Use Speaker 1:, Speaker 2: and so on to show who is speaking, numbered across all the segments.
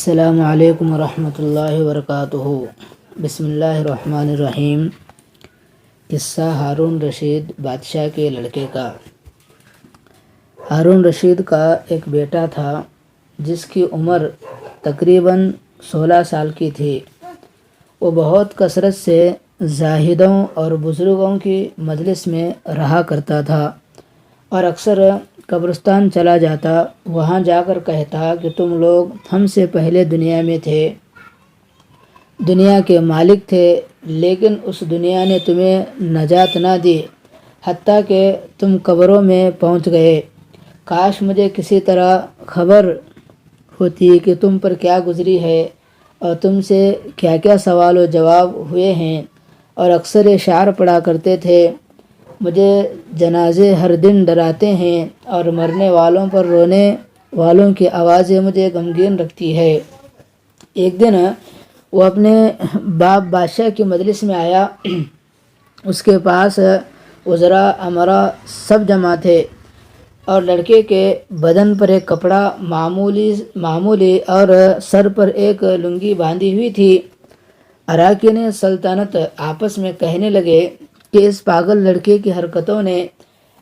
Speaker 1: السلام علیکم ورحمۃ اللہ وبرکاتہ۔ بسم اللہ الرحمن الرحیم۔ قصہ ہارون رشید بادشاہ کے لڑکے کا۔ ہارون رشید کا ایک بیٹا تھا جس کی عمر تقریباً 16 سال کی تھی۔ وہ بہت کثرت سے زاہدوں اور بزرگوں کی مجلس میں رہا کرتا تھا اور اکثر قبرستان چلا جاتا، وہاں جا کر کہتا کہ تم لوگ ہم سے پہلے دنیا میں تھے، دنیا کے مالک تھے، لیکن اس دنیا نے تمہیں نجات نہ دی حتیٰ کہ تم قبروں میں پہنچ گئے۔ کاش مجھے کسی طرح خبر ہوتی کہ تم پر کیا گزری ہے اور تم سے کیا کیا سوال و جواب ہوئے ہیں۔ اور اکثر اشعار پڑھا کرتے تھے، مجھے جنازے ہر دن ڈراتے ہیں اور مرنے والوں پر رونے والوں کی آوازیں مجھے غمگین رکھتی ہے۔ ایک دن وہ اپنے باپ بادشاہ کی مجلس میں آیا، اس کے پاس وزراء امراء سب جمع تھے اور لڑکے کے بدن پر ایک کپڑا معمولی اور سر پر ایک لنگی باندھی ہوئی تھی۔ اراکین سلطنت آپس میں کہنے لگے کہ اس پاگل لڑکے کی حرکتوں نے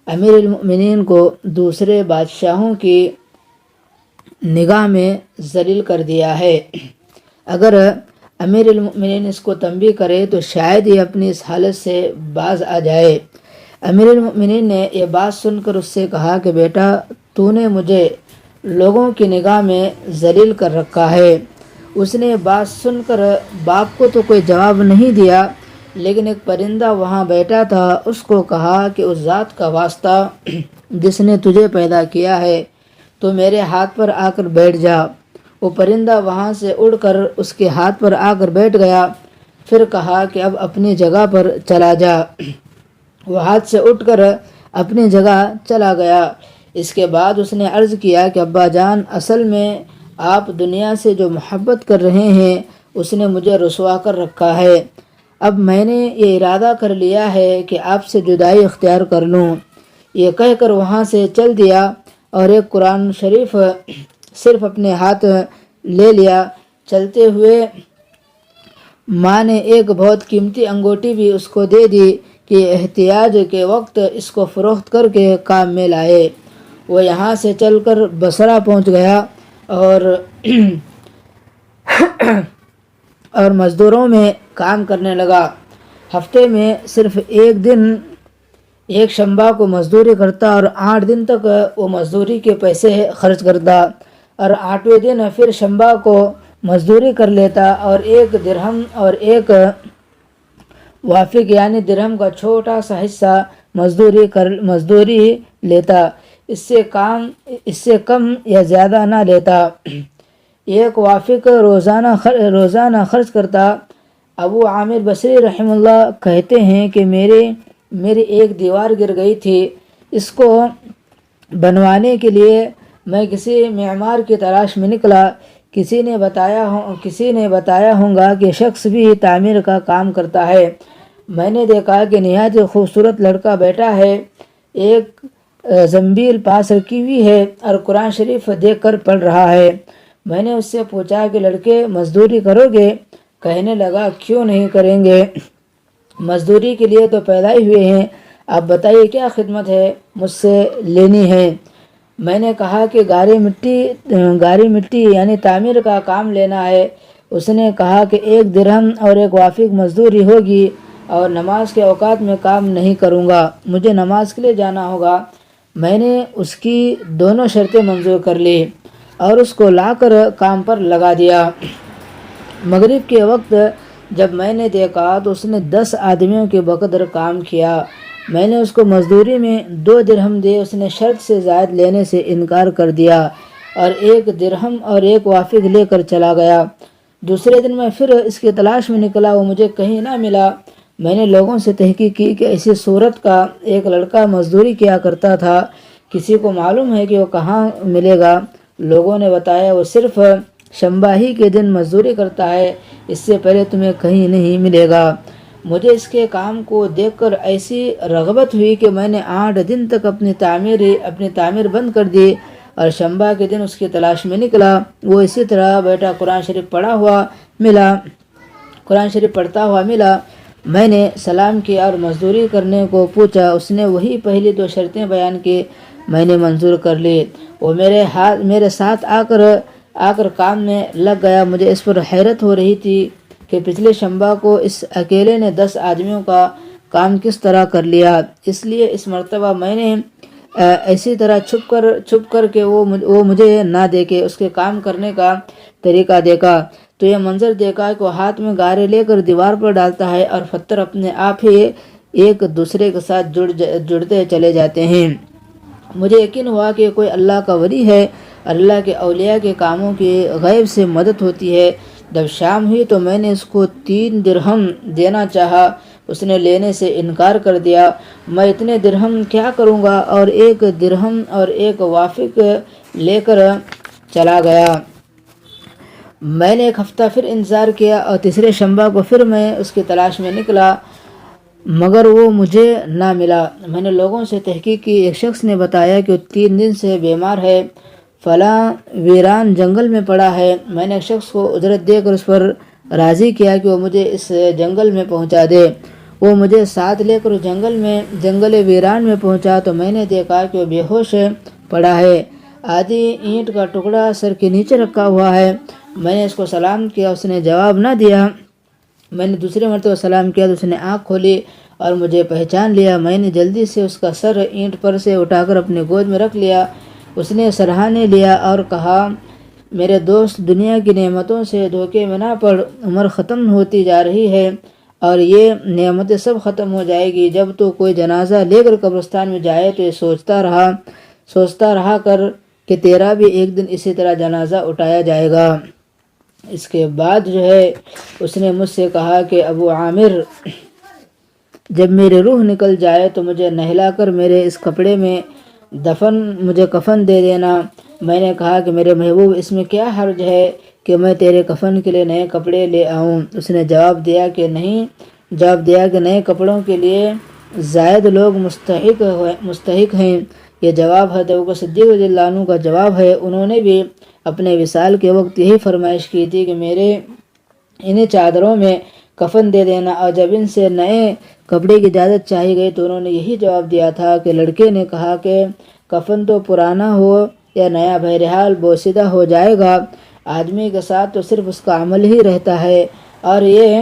Speaker 1: امیر المؤمنین کو دوسرے بادشاہوں کی نگاہ میں ذلیل کر دیا ہے۔ اگر امیر المؤمنین اس کو تنبیہ کرے تو شاید یہ اپنی اس حالت سے باز آ جائے۔ امیر المؤمنین نے یہ بات سن کر اس سے کہا کہ بیٹا، تو نے مجھے لوگوں کی نگاہ میں ذلیل کر رکھا ہے۔ اس نے بات سن کر باپ کو تو کوئی جواب نہیں دیا، لیکن ایک پرندہ وہاں بیٹھا تھا، اس کو کہا کہ اس ذات کا واسطہ جس نے تجھے پیدا کیا ہے تو میرے ہاتھ پر آ کر بیٹھ جا۔ وہ پرندہ وہاں سے اڑ کر اس کے ہاتھ پر آ کر بیٹھ گیا، پھر کہا کہ اب اپنی جگہ پر چلا جا۔ وہ ہاتھ سے اٹھ کر اپنی جگہ چلا گیا۔ اس کے بعد اس نے عرض کیا کہ ابا جان، اصل میں آپ دنیا سے جو محبت کر رہے ہیں اس نے مجھے رسوا کر رکھا ہے۔ اب میں نے یہ ارادہ کر لیا ہے کہ آپ سے جدائی اختیار کر لوں۔ یہ کہہ کر وہاں سے چل دیا اور ایک قرآن شریف صرف اپنے ہاتھ لے لیا۔ چلتے ہوئے ماں نے ایک بہت قیمتی انگوٹی بھی اس کو دے دی کہ احتیاج کے وقت اس کو فروخت کر کے کام میں لائے۔ وہ یہاں سے چل کر بصرہ پہنچ گیا اور مزدوروں میں کام کرنے لگا۔ ہفتے میں صرف ایک دن ایک شنبہ کو مزدوری کرتا اور 8 دن تک وہ مزدوری کے پیسے خرچ کرتا، اور 8ویں دن پھر شنبہ کو مزدوری کر لیتا اور 1 درہم اور 1 وافق یعنی درہم کا چھوٹا سا حصہ مزدوری لیتا، اس سے کم یا زیادہ نہ لیتا۔ 1 وافق روزانہ خرچ کرتا۔ ابو عامر بصری رحمہ اللہ کہتے ہیں کہ میری ایک دیوار گر گئی تھی، اس کو بنوانے کے لیے میں کسی معمار کی تلاش میں نکلا۔ کسی نے بتایا ہوگا کہ شخص بھی تعمیر کا کام کرتا ہے۔ میں نے دیکھا کہ نہایت خوبصورت لڑکا بیٹھا ہے، ایک زنبیل پاس رکھی ہوئی ہے اور قرآن شریف دیکھ کر پڑھ رہا ہے۔ میں نے اس سے پوچھا کہ لڑکے مزدوری کرو گے؟ کہنے لگا کیوں نہیں کریں گے، مزدوری کے لیے تو پیدا ہی ہوئے ہیں، آپ بتائیے کیا خدمت ہے مجھ سے لینی ہے۔ میں نے کہا کہ گاری مٹی یعنی تعمیر کا کام لینا ہے۔ اس نے کہا کہ 1 درہم اور 1 وافق مزدوری ہوگی، اور نماز کے اوقات میں کام نہیں کروں گا، مجھے نماز کے لیے جانا ہوگا۔ میں نے اس کی دونوں شرطیں منظور کر لی اور اس کو لا کر کام پر لگا دیا۔ مغرب کے وقت جب میں نے دیکھا تو اس نے 10 آدمیوں کے بقدر کام کیا۔ میں نے اس کو مزدوری میں 2 درہم دے، اس نے شرط سے زائد لینے سے انکار کر دیا اور 1 درہم اور 1 وافق لے کر چلا گیا۔ دوسرے دن میں پھر اس کی تلاش میں نکلا، وہ مجھے کہیں نہ ملا۔ میں نے لوگوں سے تحقیق کی کہ ایسی صورت کا ایک لڑکا مزدوری کیا کرتا تھا، کسی کو معلوم ہے کہ وہ کہاں ملے گا؟ لوگوں نے بتایا وہ صرف شنبہ ہی کے دن مزدوری کرتا ہے، اس سے پہلے تمہیں کہیں نہیں ملے گا۔ مجھے اس کے کام کو دیکھ کر ایسی رغبت ہوئی کہ میں نے 8 دن تک اپنی تعمیر بند کر دی اور شنبہ کے دن اس کی تلاش میں نکلا۔ وہ اسی طرح بیٹا قرآن شریف پڑھتا ہوا ملا۔ میں نے سلام کیا اور مزدوری کرنے کو پوچھا۔ اس نے وہی پہلی 2 شرطیں بیان کی، میں نے منظور کر لی۔ وہ میرے ساتھ آ کر کام میں لگ گیا۔ مجھے اس پر حیرت ہو رہی تھی کہ پچھلے شنبہ کو اس اکیلے نے 10 آدمیوں کا کام کس طرح کر لیا۔ اس لیے اس مرتبہ میں نے اسی طرح چھپ کر کے وہ مجھے نہ دیکھے اس کے کام کرنے کا طریقہ دیکھا تو یہ منظر دیکھا کہ وہ ہاتھ میں گارے لے کر دیوار پر ڈالتا ہے اور پتھر اپنے آپ ہی ایک دوسرے کے ساتھ جڑتے چلے جاتے ہیں۔ مجھے یقین ہوا کہ کوئی اللہ کا ولی ہے۔ اللہ کے اولیاء کے کاموں کی غیب سے مدد ہوتی ہے۔ جب شام ہوئی تو میں نے اس کو 3 درہم دینا چاہا، اس نے لینے سے انکار کر دیا۔ میں اتنے درہم کیا کروں گا، اور 1 درہم اور 1 وافق لے کر چلا گیا۔ میں نے 1 ہفتہ پھر انتظار کیا اور تیسرے شنبہ کو پھر میں اس کی تلاش میں نکلا، مگر وہ مجھے نہ ملا۔ میں نے لوگوں سے تحقیق کی۔ ایک شخص نے بتایا کہ وہ 3 دن سے بیمار ہے، فلاں ویران جنگل میں پڑا ہے۔ میں نے ایک شخص کو اجرت دے کر اس پر راضی کیا کہ وہ مجھے اس جنگل میں پہنچا دے۔ وہ مجھے ساتھ لے کر جنگل ویران میں پہنچا تو میں نے دیکھا کہ وہ بے ہوش پڑا ہے، آدھی اینٹ کا ٹکڑا سر کے نیچے رکھا ہوا ہے۔ میں نے اس کو سلام کیا، اس نے جواب نہ دیا۔ میں نے دوسرے مرتبہ سلام کیا تو اس نے آنکھ کھولی اور مجھے پہچان لیا۔ میں نے جلدی سے اس کا سر اینٹ پر سے اٹھا کر اپنے گود میں رکھ لیا۔ اس نے سراہنے لیا اور کہا، میرے دوست، دنیا کی نعمتوں سے دھوکے میں نہ پڑ، عمر ختم ہوتی جا رہی ہے اور یہ نعمتیں سب ختم ہو جائے گی۔ جب تو کوئی جنازہ لے کر قبرستان میں جائے تو یہ سوچتا رہا کر کہ تیرا بھی ایک دن اسی طرح جنازہ اٹھایا جائے گا۔ اس کے بعد اس نے مجھ سے کہا کہ ابو عامر، جب میری روح نکل جائے تو مجھے نہلا کر میرے اس کپڑے میں مجھے کفن دے دینا۔ میں نے کہا کہ میرے محبوب، اس میں کیا حرج ہے کہ میں تیرے کفن کے لیے نئے کپڑے لے آؤں؟ اس نے جواب دیا کہ نئے کپڑوں کے لیے زائد لوگ مستحق ہیں۔ یہ جواب حضرت ابوبکر صدیق رضی اللہ عنہ کا جواب ہے۔ انہوں نے بھی اپنے وصال کے وقت یہی فرمائش کی تھی کہ انہیں چادروں میں کفن دے دینا، اور جب ان سے نئے کپڑے کی اجازت چاہی گئی تو انہوں نے یہی جواب دیا تھا کہ لڑکے نے کہا کہ کفن تو پرانا ہو یا نیا، بہرحال بوسیدہ ہو جائے گا۔ آدمی کے ساتھ تو صرف اس کا عمل ہی رہتا ہے، اور یہ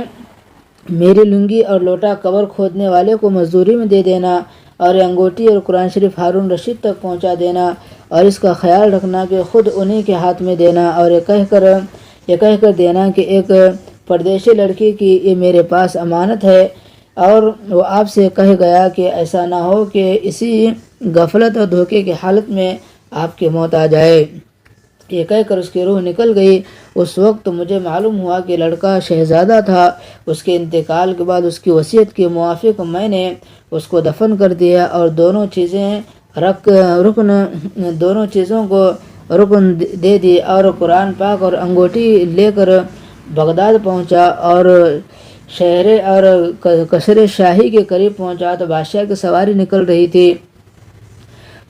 Speaker 1: میری لنگی اور لوٹا قبر کھودنے والے کو مزدوری میں دے دینا، اور یہ انگوٹھی اور قرآن شریف ہارون رشید تک پہنچا دینا، اور اس کا خیال رکھنا کہ خود انہی کے ہاتھ میں دینا، اور یہ کہہ کر دینا کہ ایک پردیشی لڑکی کی یہ میرے پاس امانت ہے، اور وہ آپ سے کہہ گیا کہ ایسا نہ ہو کہ اسی غفلت اور دھوکے کی حالت میں آپ کی موت آ جائے۔ یہ کہہ کر اس کی روح نکل گئی۔ اس وقت مجھے معلوم ہوا کہ لڑکا شہزادہ تھا۔ اس کے انتقال کے بعد اس کی وصیت کے موافق میں نے اس کو دفن کر دیا اور دونوں چیزوں کو رکن دے دی، اور قرآن پاک اور انگوٹھی لے کر بغداد پہنچا، اور شہر اور قصر شاہی کے قریب پہنچا تو بادشاہ کی سواری نکل رہی تھی۔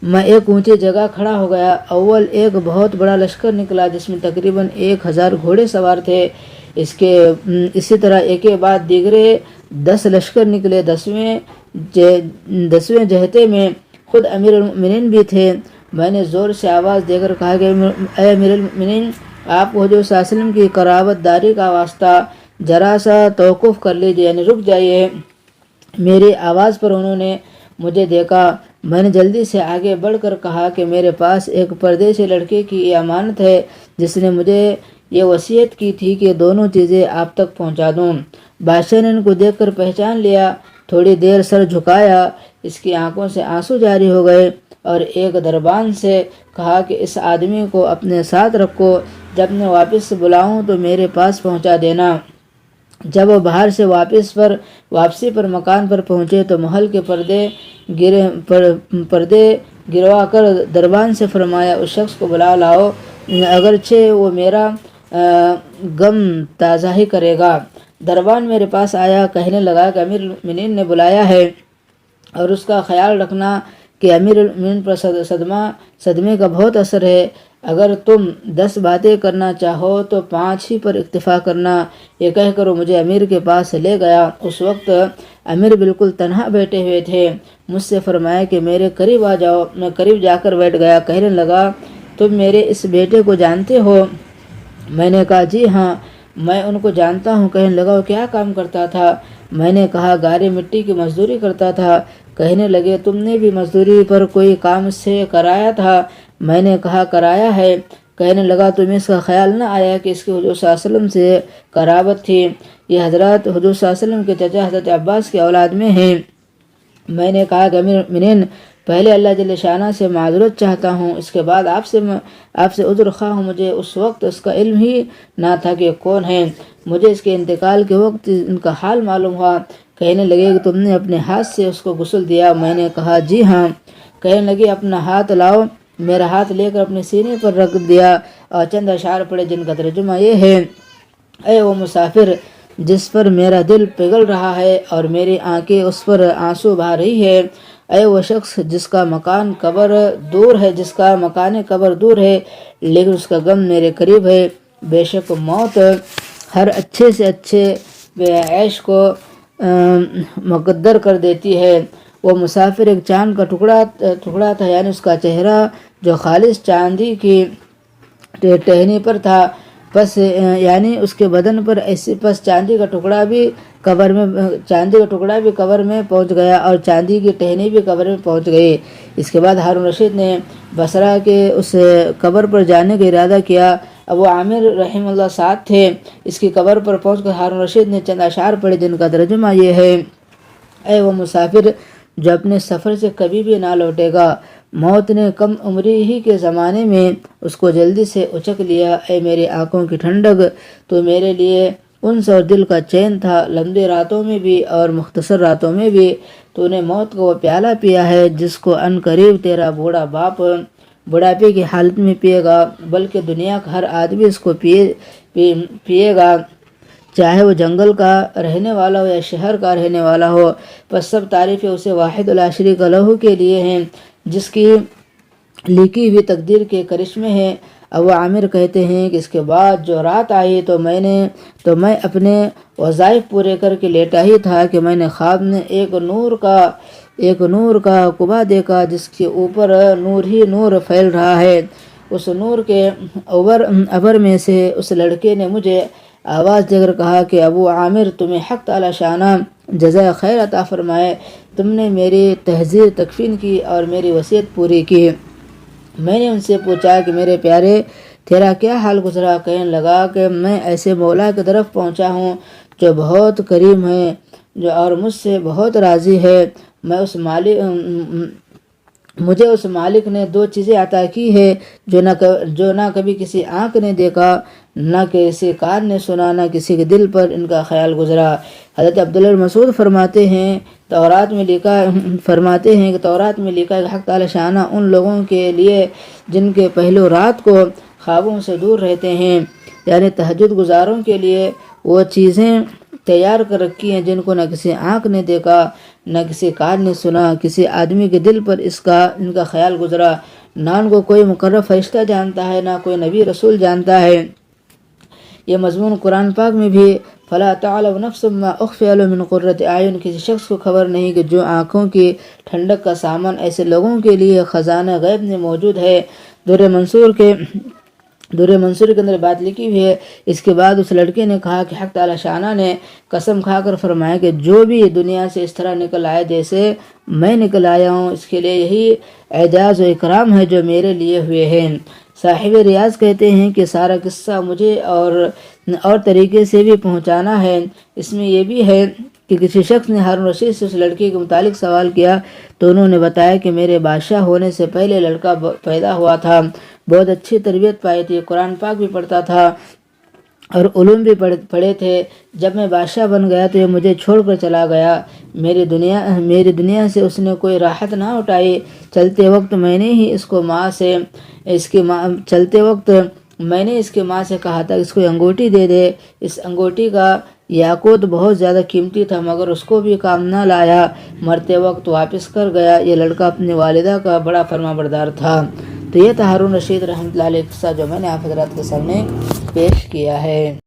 Speaker 1: میں ایک اونچی جگہ کھڑا ہو گیا۔ اول ایک بہت بڑا لشکر نکلا جس میں تقریباً 1000 گھوڑے سوار تھے۔ اسی طرح ایک کے بعد دیگرے 10 لشکر نکلے۔ 10ویں جہتے میں خود امیر المؤمنین بھی تھے۔ میں نے زور سے آواز دے کر کہا کہ اے امیر المؤمنین، آپ کو حضور صلی اللہ علیہ وسلم کی قرابت داری کا واسطہ ذرا سا توقف کر لیجیے، یعنی رک جائیے۔ میری آواز پر انہوں نے مجھے دیکھا۔ میں نے جلدی سے آگے بڑھ کر کہا کہ میرے پاس ایک پردیسی لڑکے کی یہ امانت ہے جس نے مجھے یہ وصیت کی تھی کہ دونوں چیزیں آپ تک پہنچا دوں۔ بادشاہ نے ان کو دیکھ کر پہچان لیا، تھوڑی دیر سر جھکایا، اس کی آنکھوں سے آنسو جاری ہو گئے، اور ایک دربان سے کہا کہ اس آدمی کو اپنے ساتھ رکھو، جب میں واپس بلاؤں تو میرے پاس پہنچا دینا۔ جب وہ باہر سے واپسی پر مکان پر پہنچے تو محل کے پردے گروا کر دربان سے فرمایا، اس شخص کو بلا لاؤ، اگرچہ وہ میرا غم تازہ ہی کرے گا۔ دربان میرے پاس آیا، کہنے لگا کہ امیر المؤمنین نے بلایا ہے اور اس کا خیال رکھنا کہ امیر المومنین پر صدمے کا بہت اثر ہے، اگر تم 10 باتیں کرنا چاہو تو 5 ہی پر اکتفا کرنا۔ یہ کہہ کر وہ مجھے امیر کے پاس لے گیا۔ اس وقت امیر بالکل تنہا بیٹھے ہوئے تھے۔ مجھ سے فرمایا کہ میرے قریب آ جاؤ۔ میں قریب جا کر بیٹھ گیا۔ کہنے لگا تم میرے اس بیٹے کو جانتے ہو؟ میں نے کہا جی ہاں، میں ان کو جانتا ہوں۔ کہنے لگا وہ کیا کام کرتا تھا؟ میں نے کہا گارے مٹی کی مزدوری کرتا تھا۔ کہنے لگے تم نے بھی مزدوری پر کوئی کام سے کرایا تھا؟ میں نے کہا کرایا ہے۔ کہنے لگا تمہیں اس کا خیال نہ آیا کہ اس کی حضور صلی اللہ علیہ وسلم سے قرابت تھی؟ یہ حضرات حضور صلی اللہ علیہ وسلم کے چچا حضرت عباس کی اولاد میں ہیں۔ میں نے کہا کہ امیر المومنین پہلے اللہ جل شانہ سے معذرت چاہتا ہوں، اس کے بعد آپ سے عذر خواہ ہوں۔ مجھے اس وقت اس کا علم ہی نہ تھا کہ کون ہے۔ مجھے اس کے انتقال کے وقت ان کا حال معلوم ہوا۔ کہنے لگے کہ تم نے اپنے ہاتھ سے اس کو غسل دیا؟ میں نے کہا جی ہاں۔ کہنے لگے اپنا ہاتھ لاؤ۔ میرا ہاتھ لے کر اپنے سینے پر رکھ دیا اور چند اشعار پڑھے جن کا ترجمہ یہ ہے: اے وہ مسافر جس پر میرا دل پگھل رہا ہے اور میری آنکھیں اس پر آنسو بہا رہی ہے، اے وہ شخص جس کا مکان قبر دور ہے لیکن اس کا غم میرے قریب ہے، بے شک موت ہر اچھے سے اچھے عیش کو مقدر کر دیتی ہے۔ وہ مسافر ایک چاند کا ٹکڑا تھا، یعنی اس کا چہرہ جو خالص چاندی کی ٹہنی پر تھا، پس یعنی اس کے بدن پر ایسی پس چاندی کا ٹکڑا بھی قبر میں پہنچ گیا اور چاندی کی ٹہنی بھی قبر میں پہنچ گئی۔ اس کے بعد ہارون رشید نے بصرہ کے اس قبر پر جانے کا ارادہ کیا۔ ابو عامر رحمہ اللہ ساتھ تھے۔ اس کی قبر پر پہنچ کر ہارون رشید نے چند اشعار پڑھے جن کا ترجمہ یہ ہے: اے وہ مسافر جو اپنے سفر سے کبھی بھی نہ لوٹے گا، موت نے کم عمری ہی کے زمانے میں اس کو جلدی سے اچک لیا۔ اے میری آنکھوں کی ٹھنڈک، تو میرے لیے انس اور دل کا چین تھا، لمبی راتوں میں بھی اور مختصر راتوں میں بھی تو نے موت کا وہ پیالہ پیا ہے جس کو ان قریب تیرا بوڑھا باپ بڑھاپے کی حالت میں پیے گا، بلکہ دنیا کا ہر آدمی اس کو پیے گا، چاہے وہ جنگل کا رہنے والا ہو یا شہر کا رہنے والا ہو۔ پس سب تعریفیں اسے واحد لا شریک لہ کے لیے ہیں جس کی لکھی ہوئی تقدیر کے کرشمے ہیں۔ ابو عامر کہتے ہیں کہ اس کے بعد جو رات آئی تو میں اپنے وظائف پورے کر کے لیٹا ہی تھا کہ میں نے خواب میں ایک نور کا قبا دیکھا جس کے اوپر نور ہی نور پھیل رہا ہے۔ اس نور کے ابر میں سے اس لڑکے نے مجھے آواز دے کر کہا کہ ابو عامر تمہیں حق تعالی شانہ جزائے خیر عطا فرمائے، تم نے میری تحذیر تکفین کی اور میری وصیت پوری کی۔ میں نے ان سے پوچھا کہ میرے پیارے تیرا کیا حال گزرا؟ کہنے لگا کہ میں ایسے مولا کی طرف پہنچا ہوں جو بہت کریم ہے اور مجھ سے بہت راضی ہے۔ مجھے اس مالک نے 2 چیزیں عطا کی ہے جو نہ کبھی کسی آنکھ نے دیکھا، نہ کسی کان نے سنا، نہ کسی کے دل پر ان کا خیال گزرا۔ حضرت عبداللہ بن مسعود فرماتے ہیں کہ تورات میں لکھا ہے کہ حق تعالی شانہ ان لوگوں کے لیے جن کے پہلو رات کو خوابوں سے دور رہتے ہیں، یعنی تہجد گزاروں کے لیے وہ چیزیں تیار کر رکھی ہیں جن کو نہ کسی آنکھ نے دیکھا، نہ کسی کان نے سنا، کسی آدمی کے دل پر ان کا خیال گزرا، نہ ان کو کوئی مقرب فرشتہ جانتا ہے، نہ کوئی نبی رسول جانتا ہے۔ یہ مضمون قرآن پاک میں بھی فَلَا تَعْلَمُ نَفْسٌ مَّا أُخْفِيَ لَهُم مِّن قُرَّةِ أَعْيُنٍ، کسی شخص کو خبر نہیں کہ جو آنکھوں کی ٹھنڈک کا سامان ایسے لوگوں کے لیے خزانہ غیب میں موجود ہے۔ در منصور کے اندر بات لکھی ہوئی ہے۔ اس کے بعد اس لڑکے نے کہا کہ حق تعالی شانہ نے قسم کھا کر فرمایا کہ جو بھی دنیا سے اس طرح نکل آئے جیسے میں نکل آیا ہوں، اس کے لیے یہی اعزاز و اکرام ہے جو میرے لیے ہوئے ہیں۔ صاحب ریاض کہتے ہیں کہ سارا قصہ مجھے اور طریقے سے بھی پہنچانا ہے۔ اس میں یہ بھی ہے کہ کسی شخص نے ہارون رشید سے اس لڑکے کے متعلق سوال کیا تو انہوں نے بتایا کہ میرے بادشاہ ہونے سے پہلے لڑکا پیدا ہوا تھا، بہت اچھی تربیت پائی تھی، قرآن پاک بھی پڑھتا تھا اور علوم بھی پڑھے تھے۔ جب میں بادشاہ بن گیا تو یہ مجھے چھوڑ کر چلا گیا، میری دنیا سے اس نے کوئی راحت نہ اٹھائی۔ چلتے وقت میں نے اس کی ماں سے کہا تھا کہ اس کو انگوٹھی دے دے، اس انگوٹھی کا یاقوت بہت زیادہ قیمتی تھا مگر اس کو بھی کام نہ لایا، مرتے وقت واپس کر گیا۔ یہ لڑکا اپنی والدہ کا بڑا فرما بردار تھا۔ تو یہ تھا ہارون رشید رحمۃ اللہ علیہ قصہ جو میں نے آپ حضرات کے سامنے پیش کیا ہے۔